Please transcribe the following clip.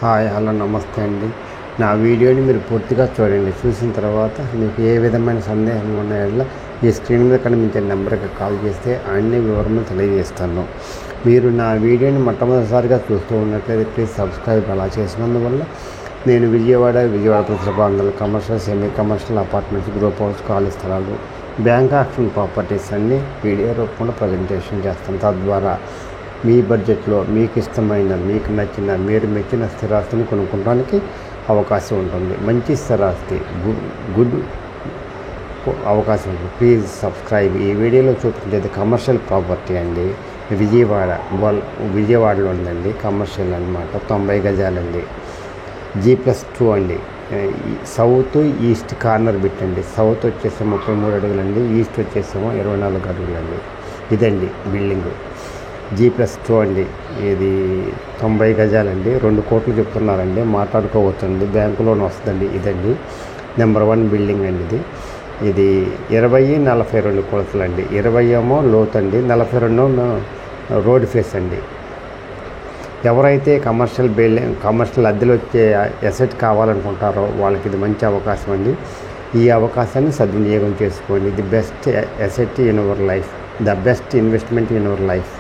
Hi hello నమస్తే అండి. నా వీడియోని మీరు పూర్తిగా చూడండి. చూసిన తర్వాత మీకు ఏ విధమైన సందేహం ఉన్నాయో ఈ స్క్రీన్ మీద కనిపించే నెంబర్కి కాల్ చేస్తే అన్ని వివరములు తెలియజేస్తాను. మీరు నా వీడియోని మొట్టమొదటిసారిగా చూస్తూ ఉన్నట్లయితే ప్లీజ్ సబ్స్క్రైబ్. అలా చేసినందువల్ల నేను విజయవాడ పరిసర ప్రాంతాలు commercial, semi commercial apartments, group house, ఖాళీ స్థలాలు, బ్యాంక్ ఆక్షన్ ప్రాపర్టీస్ అన్నీ వీడియో రూపంలో ప్రజెంటేషన్ చేస్తాను. తద్వారా మీ బడ్జెట్లో మీకు ఇష్టమైన, మీకు నచ్చిన, మీరు మెచ్చిన స్థిరాస్తిని కొనుక్కోవడానికి అవకాశం ఉంటుంది. మంచి స్థిరాస్తి, గుడ్ అవకాశం ఉంటుంది. Please subscribe. ఈ వీడియోలో చూపించేది కమర్షియల్ ప్రాపర్టీ అండి. విజయవాడలో ఉందండి. కమర్షియల్ అన్నమాట. 90 గజాలండి. G+2 అండి. సౌత్ ఈస్ట్ కార్నర్ పెట్టండి. సౌత్ వచ్చేసి 33 అడుగులండి. ఈస్ట్ వచ్చేసేమో 24 అడుగులండి. ఇదండి బిల్డింగు. G+2 అండి. ఇది 90 గజాలండి. 2 కోట్లు చెప్తున్నారండి. మాట్లాడుకోవచ్చండి. బ్యాంకు లోన్ వస్తుందండి. ఇదండి నెంబర్ 1 బిల్డింగ్ అండి. ఇది 20-42 కొలతలండి. 20 ఏమో లోతు అండి, 42 రోడ్ ఫేస్ అండి. ఎవరైతే కమర్షియల్ అద్దెలు వచ్చే అసెట్ కావాలనుకుంటారో వాళ్ళకి ఇది మంచి అవకాశం అండి. ఈ అవకాశాన్ని సద్వినియోగం చేసుకోండి. The best asset in your life, the best investment in your life.